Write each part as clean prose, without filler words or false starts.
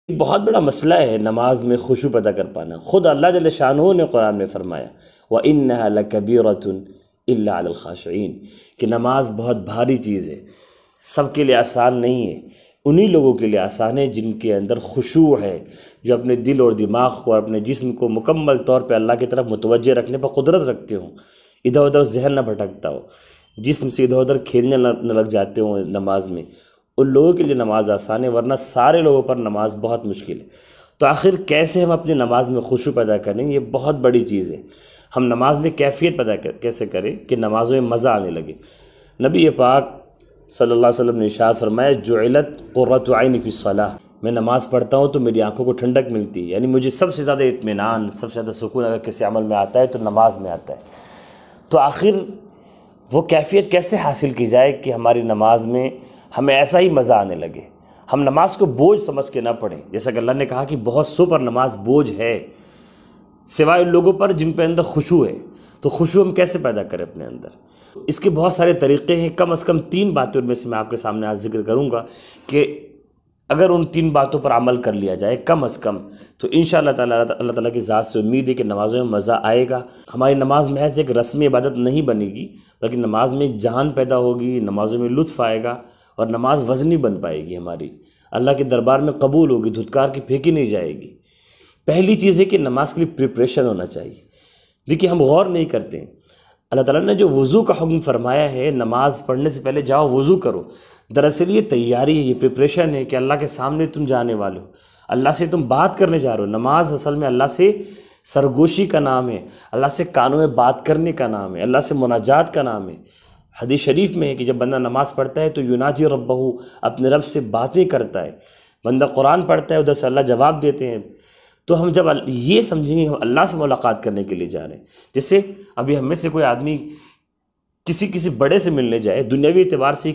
بہت بڑا مسئلہ ہے نماز میں خشوع پیدا کر پانا۔ خود اللہ جل شانہ نے قرآن میں فرمایا وَإِنَّهَا لَكَبِيرَةٌ إِلَّا عَلَى الْخَاشِعِينَ کہ نماز بہت بھاری چیز ہے، سب کے لیے آسان نہیں ہے، انہی لوگوں کے لیے آسان ہے جن کے اندر خشوع ہے، جو اپنے دل اور دماغ کو اور اپنے جسم کو مکمل طور پہ اللہ کی طرف متوجہ رکھنے پر قدرت رکھتے ہوں، ادھر ادھر ذہن نہ بھٹکتا ہو، جسم سے ادھر ادھر کھیلنے نہ لگ جاتے ہوں نماز میں، ان لوگوں کے لیے نماز آسان ہے، ورنہ سارے لوگوں پر نماز بہت مشکل ہے۔ تو آخر کیسے ہم اپنی نماز میں خشوع پیدا کریں، یہ بہت بڑی چیز ہے۔ ہم نماز میں کیفیت پیدا کیسے کریں کہ نمازوں میں مزہ آنے لگے۔ نبی پاک صلی اللہ علیہ وسلم نے ارشاد فرمایا جعلت قرۃ عین فی الصلاۃ، میں نماز پڑھتا ہوں تو میری آنکھوں کو ٹھنڈک ملتی ہے، یعنی مجھے سب سے زیادہ اطمینان، سب سے زیادہ سکون اگر کسی عمل میں آتا ہے تو نماز میں آتا ہے۔ تو آخر وہ کیفیت کیسے حاصل کی جائے کہ ہماری نماز میں ہمیں ایسا ہی مزہ آنے لگے، ہم نماز کو بوجھ سمجھ کے نہ پڑھیں، جیسا کہ اللہ نے کہا کہ بہت سو پر نماز بوجھ ہے سوائے ان لوگوں پر جن پہ اندر خشوع ہے۔ تو خشوع ہم کیسے پیدا کریں اپنے اندر؟ اس کے بہت سارے طریقے ہیں، کم از کم 3 باتیں ان میں سے میں آپ کے سامنے آج ذکر کروں گا کہ اگر ان 3 باتوں پر عمل کر لیا جائے کم از کم تو انشاءاللہ تعالیٰ اللہ تعالیٰ کی ذات سے امید ہے کہ نمازوں میں مزہ آئے گا۔ ہماری نماز محض ایک رسمی عبادت نہیں بنے گی، بلکہ نماز میں جان پیدا ہوگی، نمازوں میں لطف آئے گا اور نماز وزنی بن پائے گی، ہماری اللہ کے دربار میں قبول ہوگی، دھتکار کی پھینکی نہیں جائے گی۔ پہلی چیز ہے کہ نماز کے لیے پریپریشن ہونا چاہیے۔ دیکھیے ہم غور نہیں کرتے، اللہ تعالیٰ نے جو وضو کا حکم فرمایا ہے نماز پڑھنے سے پہلے جاؤ وضو کرو، دراصل یہ تیاری ہے، یہ پریپریشن ہے کہ اللہ کے سامنے تم جانے والے ہو، اللہ سے تم بات کرنے جا رہے ہو۔ نماز اصل میں اللہ سے سرگوشی کا نام ہے، اللہ سے کانوں میں بات کرنے کا نام ہے، اللہ سے مناجات کا نام ہے۔ حدیث شریف میں ہے کہ جب بندہ نماز پڑھتا ہے تو یناجی ربہ، اپنے رب سے باتیں کرتا ہے۔ بندہ قرآن پڑھتا ہے ادھر سے اللہ جواب دیتے ہیں۔ تو ہم جب یہ سمجھیں گے ہم اللہ سے ملاقات کرنے کے لیے جا رہے ہیں، جیسے ابھی ہم میں سے کوئی آدمی کسی بڑے سے ملنے جائے، دنیاوی اعتبار سے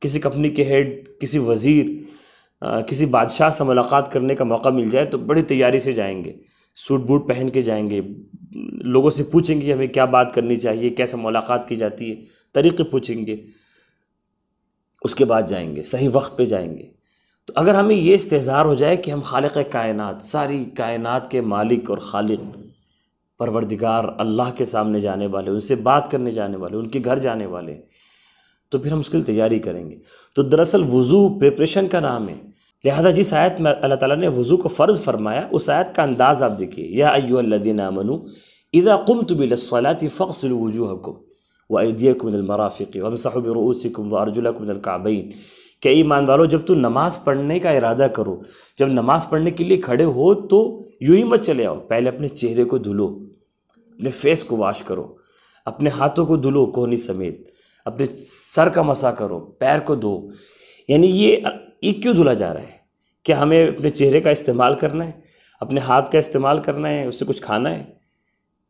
کسی کمپنی کے ہیڈ، کسی وزیر، کسی بادشاہ سے ملاقات کرنے کا موقع مل جائے تو بڑی تیاری سے جائیں گے، سوٹ بوٹ پہن کے جائیں گے، لوگوں سے پوچھیں گے ہمیں کیا بات کرنی چاہیے، کیسے ملاقات کی جاتی ہے، طریقے پوچھیں گے، اس کے بعد جائیں گے، صحیح وقت پہ جائیں گے۔ تو اگر ہمیں یہ استحضار ہو جائے کہ ہم خالق کائنات، ساری کائنات کے مالک اور خالق پروردگار اللہ کے سامنے جانے والے، ان سے بات کرنے جانے والے، ان کے گھر جانے والے، تو پھر ہم اس کے لیے تیاری کریں گے۔ تو دراصل وضو پریپریشن کا نام ہے، لہذا جس آیت میں اللہ تعالیٰ نے وضو کو فرض فرمایا اس آیت کا انداز آپ دیکھیے، یا ایھا الذین آمنوا اذا قمتم الى الصلاة فاغسلوا وجوہکم وایدیکم الى المرافق وامسحوا برؤوسکم وارجلکم الى الکعبین کہ ایمان والو جب تو نماز پڑھنے کا ارادہ کرو، جب نماز پڑھنے کے لیے کھڑے ہو تو یوں ہی مت چلے آؤ، پہلے اپنے چہرے کو دھلو، اپنے فیس کو واش کرو، اپنے ہاتھوں کو دھلو کوہنی سمیت، اپنے سر کا مسح کرو، پیر کو دھو۔ یعنی یہ کیوں دھلا جا رہا ہے؟ کیا ہمیں اپنے چہرے کا استعمال کرنا ہے، اپنے ہاتھ کا استعمال کرنا ہے، اس سے کچھ کھانا ہے؟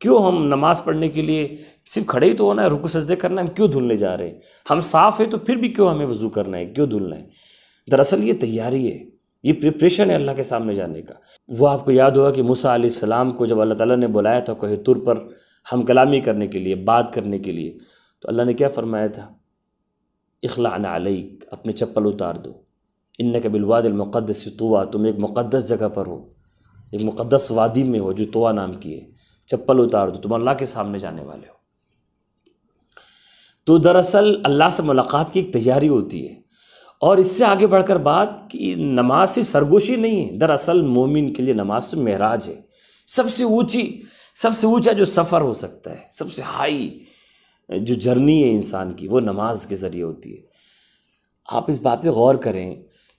کیوں ہم نماز پڑھنے کے لیے صرف کھڑے ہی تو ہونا ہے، رکوع سجدے کرنا ہے، ہم کیوں دھلنے جا رہے ہیں؟ ہم صاف ہیں تو پھر بھی کیوں ہمیں وضو کرنا ہے، کیوں دھلنا ہے؟ دراصل یہ تیاری ہے، یہ پریپریشن ہے اللہ کے سامنے جانے کا۔ وہ آپ کو یاد ہوگا کہ موسیٰ علیہ السلام کو جب اللہ تعالیٰ نے بلایا تھا کوہ طور پر ہم کلامی کرنے کے لیے، بات کرنے کے لیے، تو اللہ نے کیا فرمایا تھا؟ اخلع علیک، اپنے چپل اتار دو، انک بالوادی المقدس طویٰ، تم ایک مقدس جگہ پر ہو، ایک مقدس وادی میں ہو جو طویٰ نام کی ہے، چپل اتار دو، تم اللہ کے سامنے جانے والے ہو۔ تو دراصل اللہ سے ملاقات کی ایک تیاری ہوتی ہے، اور اس سے آگے بڑھ کر بات کہ نماز صرف سرگوشی نہیں ہے، دراصل مومن کے لیے نماز سے معراج ہے، سب سے اونچا جو سفر ہو سکتا ہے، سب سے ہائی جو جرنی ہے انسان کی، وہ نماز کے ذریعے ہوتی ہے۔ آپ اس بات پہ غور کریں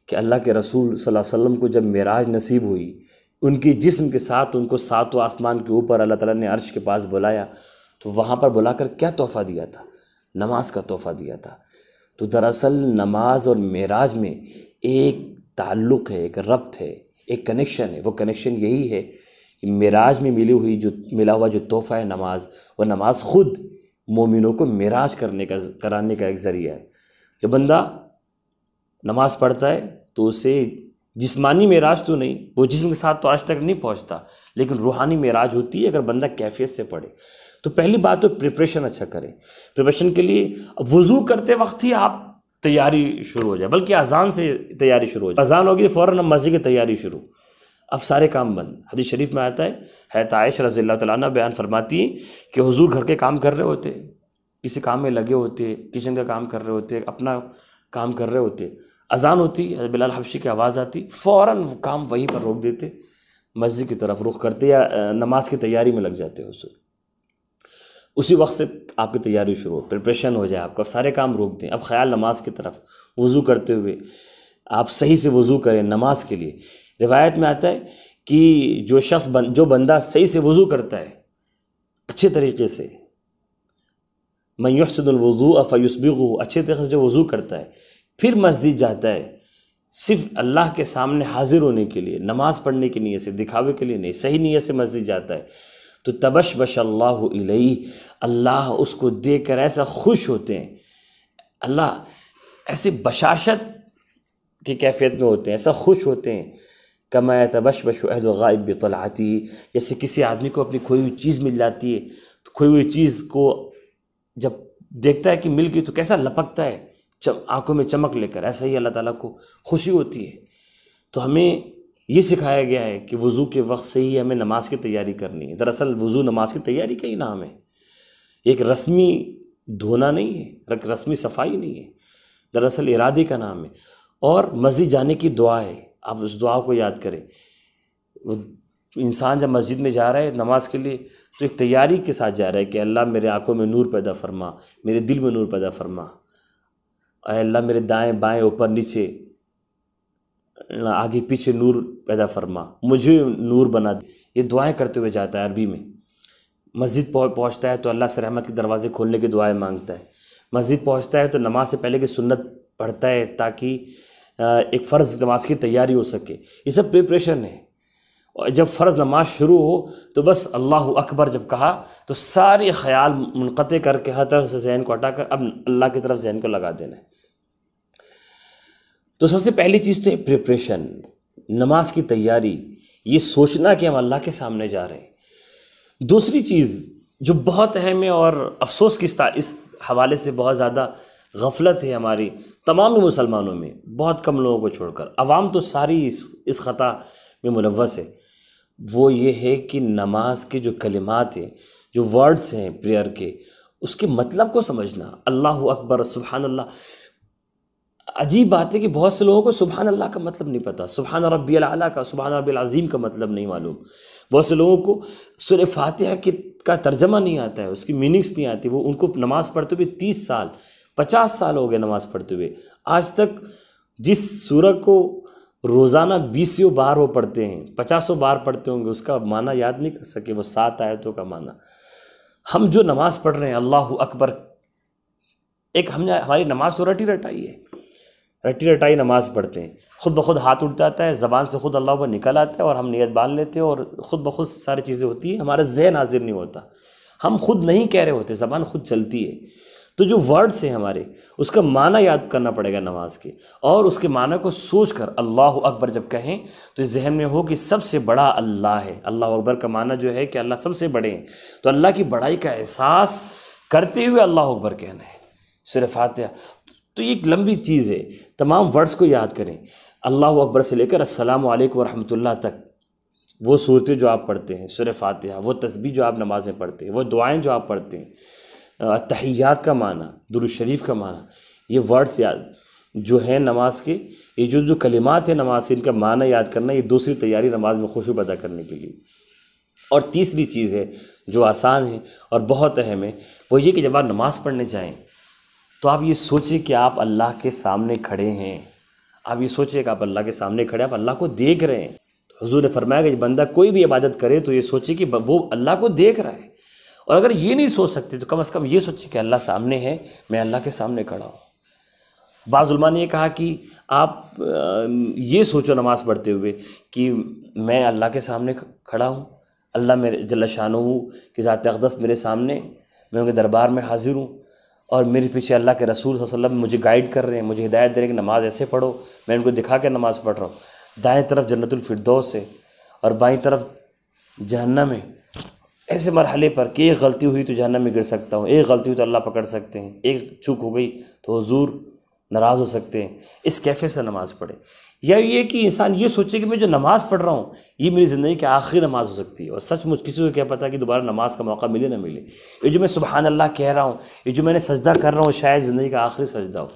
کہ اللہ کے رسول صلی اللہ علیہ وسلم کو جب معراج نصیب ہوئی، ان کی جسم کے ساتھ ان کو 7 آسمان کے اوپر اللہ تعالیٰ نے عرش کے پاس بلایا، تو وہاں پر بلا کر کیا تحفہ دیا تھا؟ نماز کا تحفہ دیا تھا۔ تو دراصل نماز اور معراج میں ایک تعلق ہے، ایک ربط ہے، ایک کنیکشن ہے۔ وہ کنیکشن یہی ہے کہ معراج میں ملا ہوا جو تحفہ ہے نماز، وہ نماز خود مومنوں کو معراج کرانے کا ایک ذریعہ ہے۔ جب بندہ نماز پڑھتا ہے تو اسے جسمانی معراج تو نہیں، وہ جسم کے ساتھ تو آج تک نہیں پہنچتا، لیکن روحانی معراج ہوتی ہے اگر بندہ کیفیت سے پڑھے۔ تو پہلی بات تو پریپریشن اچھا کریں۔ پریپریشن کے لیے وضو کرتے وقت ہی آپ تیاری شروع ہو جائے، بلکہ اذان سے تیاری شروع ہو جائے، اذان ہوگی فوراً مسجد کی تیاری شروع، اب سارے کام بند۔ حدیث شریف میں آتا ہے، حضرت عائشہ رضی اللہ تعالیٰ عنہ بیان فرماتی ہیں کہ حضور گھر کے کام کر رہے ہوتے، کسی کام میں لگے ہوتے، کچن کا کام کر رہے ہوتے، اپنا کام کر رہے ہوتے، اذان ہوتی، حضرت بلال حبشی کی آواز آتی، فوراً وہ کام وہیں پر روک دیتے، مسجد کی طرف رخ کرتے یا نماز کی تیاری میں لگ جاتے حضور۔ اسی وقت سے آپ کی تیاری شروع ہو، پریپریشن ہو جائے آپ کا، سارے کام روک دیں، اب خیال نماز کی طرف، وضو کرتے ہوئے آپ صحیح سے وضو کریں نماز کے لیے۔ روایت میں آتا ہے کہ جو بندہ صحیح سے وضو کرتا ہے اچھے طریقے سے، من یحسن الوضوء فیسبغہ، اچھے طریقے سے جو وضو کرتا ہے پھر مسجد جاتا ہے صرف اللہ کے سامنے حاضر ہونے کے لیے، نماز پڑھنے کی نیت سے، دکھاوے کے لیے نہیں، صحیح نیت سے مسجد جاتا ہے، تو تبشبش اللہ الیہ، اللہ اس کو دیکھ کر ایسا خوش ہوتے ہیں، اللہ ایسے بشاشت کی کیفیت میں ہوتے ہیں، ایسا خوش ہوتے ہیں، کما یتبشبش اہل الغائب بطلعتہ، جیسے کسی آدمی کو اپنی کھوئی ہوئی چیز مل جاتی ہے تو کھوئی ہوئی چیز کو جب دیکھتا ہے کہ مل گئی تو کیسا لپکتا ہے آنکھوں میں چمک لے کر، ایسا ہی اللہ تعالیٰ کو خوشی ہوتی ہے۔ تو ہمیں یہ سکھایا گیا ہے کہ وضو کے وقت سے ہی ہمیں نماز کی تیاری کرنی ہے۔ دراصل وضو نماز کی تیاری کا ہی نام ہے، ایک رسمی دھونا نہیں ہے، ایک رسمی صفائی نہیں ہے، دراصل ارادے کا نام ہے۔ اور مسجد جانے کی دعا ہے، آپ اس دعا کو یاد کریں۔ وہ انسان جب مسجد میں جا رہا ہے نماز کے لیے تو ایک تیاری کے ساتھ جا رہا ہے کہ اللہ میرے آنکھوں میں نور پیدا فرما، میرے دل میں نور پیدا فرما، اے اللہ میرے دائیں بائیں اوپر نیچے آگے پیچھے نور پیدا فرما، مجھے نور بنا دے، یہ دعائیں کرتے ہوئے جاتا ہے عربی میں۔ مسجد پہنچتا ہے تو اللہ سے رحمت کے دروازے کھولنے کی دعائیں مانگتا ہے، مسجد پہنچتا ہے تو نماز سے پہلے کی سنت پڑھتا ہے تاکہ ایک فرض نماز کی تیاری ہو سکے، یہ سب پریپریشن ہے۔ اور جب فرض نماز شروع ہو تو بس اللہ اکبر جب کہا تو سارے خیال منقطع کر کے ہر طرف سے ذہن کو ہٹا کر اب اللہ کی طرف ذہن کو لگا دینا ہے۔ تو سب سے پہلی چیز تو ہے پریپریشن، نماز کی تیاری، یہ سوچنا کہ ہم اللہ کے سامنے جا رہے ہیں۔ دوسری چیز جو بہت اہم ہے اور افسوس کی اس حوالے سے بہت زیادہ غفلت ہے ہماری تمام مسلمانوں میں، بہت کم لوگوں کو چھوڑ کر، عوام تو ساری اس خطا میں ملوث ہے، وہ یہ ہے کہ نماز کے جو کلمات ہیں، جو ورڈز ہیں پریئر کے، اس کے مطلب کو سمجھنا۔ اللہ اکبر، سبحان اللہ، عجیب بات ہے کہ بہت سے لوگوں کو سبحان اللہ کا مطلب نہیں پتہ، سبحان ربی الاعلیٰ کا، سبحان ربی العظیم کا مطلب نہیں معلوم، بہت سے لوگوں کو سورہ فاتحہ کا ترجمہ نہیں آتا ہے، اس کی میننگز نہیں آتی، وہ ان کو نماز پڑھتے ہوئے 30 سال 50 سال ہو گئے نماز پڑھتے ہوئے، آج تک جس سورہ کو روزانہ 20 بار وہ پڑھتے ہیں، 50 بار پڑھتے ہوں گے، اس کا معنی یاد نہیں کر سکے، وہ 7 آیتوں کا معنی۔ ہم جو نماز پڑھ رہے ہیں اللہ اکبر، ایک ہماری نماز تو رٹی رٹائی ہے، رٹی رٹائی نماز پڑھتے ہیں، خود بخود ہاتھ اٹھ جاتا ہے، زبان سے خود اللہ اکبر نکل آتا ہے اور ہم نیت باندھ لیتے ہیں اور خود بخود ساری چیزیں ہوتی ہیں، ہمارا ذہن حاضر نہیں ہوتا، ہم خود نہیں کہہ رہے ہوتے، زبان خود چلتی ہے۔ تو جو ورڈز ہیں ہمارے، اس کا معنی یاد کرنا پڑے گا نماز کے، اور اس کے معنی کو سوچ کر اللہ اکبر جب کہیں تو اس ذہن میں ہو کہ سب سے بڑا اللہ ہے۔ اللہ اکبر کا معنی جو ہے کہ اللہ سب سے بڑے ہیں، تو اللہ کی بڑائی کا احساس کرتے ہوئے اللہ اکبر کہنا ہے۔ سورہ فاتحہ تو یہ ایک لمبی چیز ہے، تمام ورڈز کو یاد کریں، اللہ اکبر سے لے کر السلام علیکم ورحمۃ اللہ تک، وہ صورتیں جو آپ پڑھتے ہیں، سورہ فاتحہ، وہ تسبیح جو آپ نمازیں پڑھتے ہیں، وہ دعائیں جو آپ پڑھتے ہیں، تحیات کا معنی، درود شریف کا معنی، یہ ورڈز یاد جو ہیں نماز کے، یہ جو کلمات ہیں نماز سے، ان کا معنی یاد کرنا، یہ دوسری تیاری نماز میں خشوع پیدا کرنے کے لیے۔ اور تیسری چیز ہے جو آسان ہے اور بہت اہم ہے، وہ یہ کہ جب آپ نماز پڑھنے جائیں تو آپ یہ سوچیں کہ آپ اللہ کے سامنے کھڑے ہیں، آپ یہ سوچیں کہ آپ اللہ کے سامنے کھڑے ہیں، آپ اللہ کو دیکھ رہے ہیں۔ حضور نے فرمایا کہ بندہ کوئی بھی عبادت کرے تو یہ سوچے کہ وہ اللہ کو دیکھ رہا ہے، اور اگر یہ نہیں سوچ سکتے تو کم از کم یہ سوچے کہ اللہ سامنے ہے، میں اللہ کے سامنے کھڑا ہوں۔ بعض علماء نے یہ کہا کہ آپ یہ سوچو نماز پڑھتے ہوئے کہ میں اللہ کے سامنے کھڑا ہوں، اللہ میرے جل شانہ کہ ذات اقدس میرے سامنے، میں ان کے دربار میں حاضر ہوں، اور میرے پیچھے اللہ کے رسول صلی اللہ علیہ وسلم مجھے گائیڈ کر رہے ہیں، مجھے ہدایت دے رہے ہیں کہ نماز ایسے پڑھو، میں ان کو دکھا کے نماز پڑھ رہا ہوں۔ دائیں طرف جنت الفردوس ہے اور بائیں طرف جہنم ہے، ایسے مرحلے پر کہ ایک غلطی ہوئی تو جہنم میں گر سکتا ہوں، ایک غلطی ہوئی تو اللہ پکڑ سکتے ہیں، ایک چوک ہو گئی تو حضور ناراض ہو سکتے ہیں، اس کیفیت سے نماز پڑھے، یا یہ کہ انسان یہ سوچے کہ میں جو نماز پڑھ رہا ہوں یہ میری زندگی کی آخری نماز ہو سکتی ہے، اور سچ مجھ کسی کو کیا پتہ کہ دوبارہ نماز کا موقع ملے نہ ملے، یہ جو میں سبحان اللہ کہہ رہا ہوں، یہ جو میں نے سجدہ کر رہا ہوں شاید زندگی کا آخری سجدہ ہو۔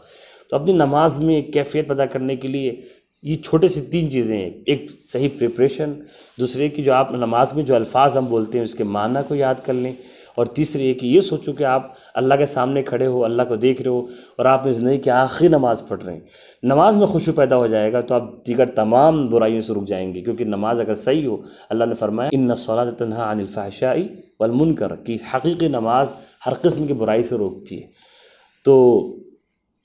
تو اپنی نماز میں ایک کیفیت پیدا کرنے کے لیے یہ چھوٹے سے 3 چیزیں ہیں، ایک صحیح پریپریشن، دوسرے کہ جو آپ نماز میں جو الفاظ ہم بولتے ہیں اس کے معنی کو یاد کر لیں، اور تیسری یہ کہ یہ سوچو کہ آپ اللہ کے سامنے کھڑے ہو، اللہ کو دیکھ رہے ہو، اور آپ اپنی زندگی کی آخری نماز پڑھ رہے ہیں۔ نماز میں خشوع پیدا ہو جائے گا تو آپ دیگر تمام برائیوں سے رک جائیں گے، کیونکہ نماز اگر صحیح ہو، اللہ نے فرمایا ان الصلاۃ تنہی عن الفحشاء والمنکر، کہ حقیقی نماز ہر قسم کی برائی سے روکتی ہے۔ تو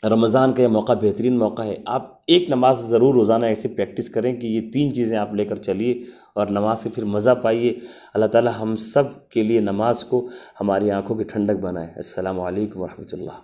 رمضان کا یہ موقع بہترین موقع ہے، آپ ایک نماز ضرور روزانہ ایسی پریکٹس کریں کہ یہ 3 چیزیں آپ لے کر چلیے اور نماز سے پھر مزہ پائیے۔ اللہ تعالی ہم سب کے لیے نماز کو ہماری آنکھوں کی ٹھنڈک بنائے۔ السلام علیکم ورحمۃ اللہ۔